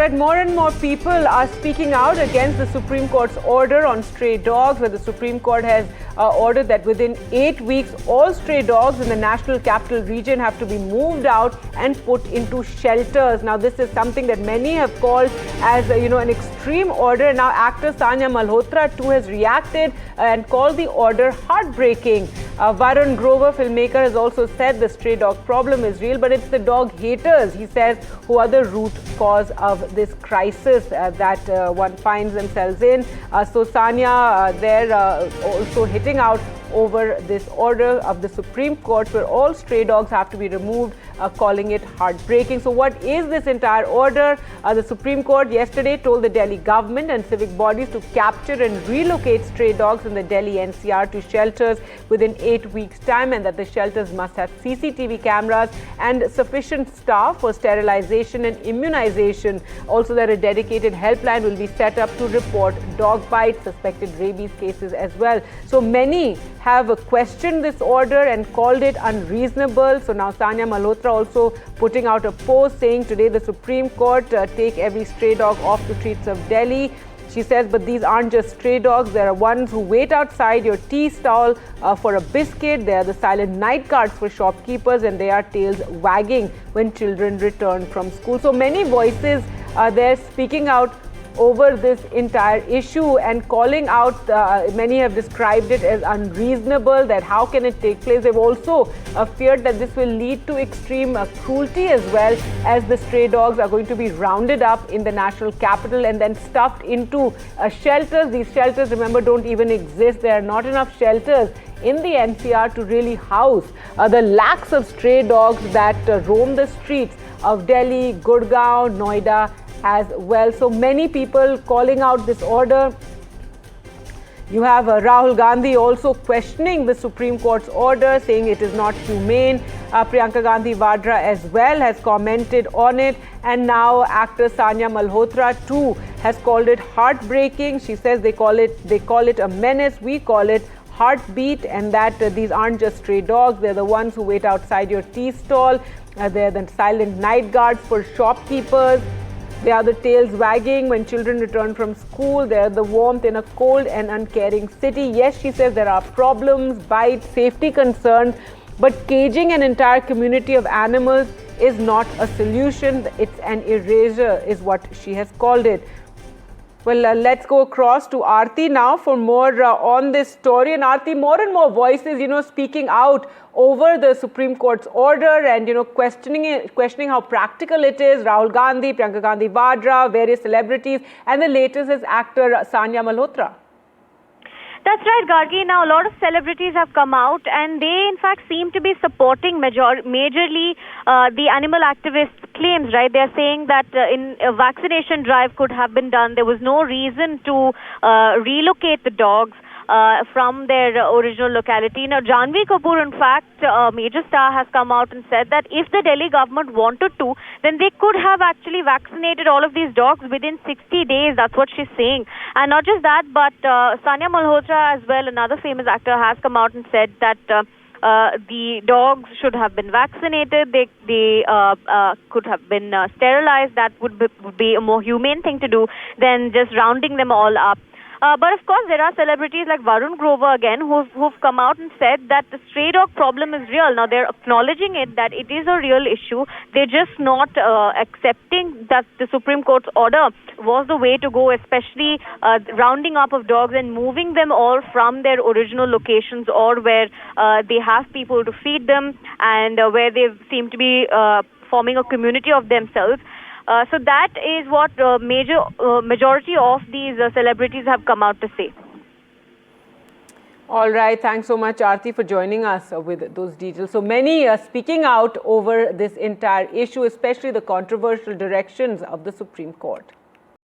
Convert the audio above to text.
But more and more people are speaking out against the Supreme Court's order on stray dogs, where the Supreme Court has ordered that within 8 weeks, all stray dogs in the National Capital Region have to be moved out and put into shelters. Now, this is something that many have called as, an extreme order. Now, actor Sanya Malhotra too has reacted and called the order heartbreaking. Varun Grover, filmmaker, has also said the stray dog problem is real, but it's the dog haters, he says, who are the root cause of this crisis that one finds themselves in. So Sanya there also hitting out over this order of the Supreme Court where all stray dogs have to be removed, calling it heartbreaking. So what is this entire order? The Supreme Court yesterday told the Delhi government and civic bodies to capture and relocate stray dogs in the Delhi NCR to shelters within 8 weeks' time, and that the shelters must have CCTV cameras and sufficient staff for sterilization and immunization. Also, that a dedicated helpline will be set up to report dog bites, suspected rabies cases as well. So many have questioned this order and called it unreasonable. So now Sanya Malhotra also putting out a post saying today the Supreme Court take every stray dog off the streets of Delhi. She says, but these aren't just stray dogs. There are ones who wait outside your tea stall for a biscuit. They are the silent night guards for shopkeepers, and they are tails wagging when children return from school. So many voices are there speaking out over this entire issue and calling out, many have described it as unreasonable, that how can it take place. They've also feared that this will lead to extreme cruelty as well, as the stray dogs are going to be rounded up in the national capital and then stuffed into shelters. These shelters, remember, don't even exist. There are not enough shelters in the NCR to really house the lakhs of stray dogs that roam the streets of Delhi, Gurgaon, Noida as well. So many people calling out this order. You have Rahul Gandhi also questioning the Supreme Court's order, saying it is not humane. Priyanka Gandhi Vadra as well has commented on it. And now actor Sanya Malhotra too has called it heartbreaking. She says they call it a menace. We call it heartbeat, and that these aren't just stray dogs. They're the ones who wait outside your tea stall. They're the silent night guards for shopkeepers. They are the tails wagging when children return from school. They are the warmth in a cold and uncaring city. Yes, she says there are problems, bites, safety concerns, but caging an entire community of animals is not a solution. It's an erasure, is what she has called it. Well, let's go across to Aarti now for more on this story. And Aarti, more and more voices, speaking out over the Supreme Court's order and, questioning how practical it is. Rahul Gandhi, Priyanka Gandhi Vadra, various celebrities, and the latest is actor Sanya Malhotra. That's right, Gargi. Now, a lot of celebrities have come out and they, in fact, seem to be supporting majorly the animal activists' claims, right? They're saying that in a vaccination drive could have been done. There was no reason to relocate the dogs from their original locality. Now, Janhvi Kapoor, in fact, a major star, has come out and said that if the Delhi government wanted to, then they could have actually vaccinated all of these dogs within 60 days. That's what she's saying. And not just that, but Sanya Malhotra as well, another famous actor, has come out and said that the dogs should have been vaccinated. They could have been sterilized. That would be a more humane thing to do than just rounding them all up. But of course, there are celebrities like Varun Grover again who've come out and said that the stray dog problem is real. Now, they're acknowledging it, that it is a real issue. They're just not accepting that the Supreme Court's order was the way to go, especially rounding up of dogs and moving them all from their original locations or where they have people to feed them and where they seem to be forming a community of themselves. So that is what majority of these celebrities have come out to say. All right. Thanks so much, Aarti, for joining us with those details. So many speaking out over this entire issue, especially the controversial directions of the Supreme Court.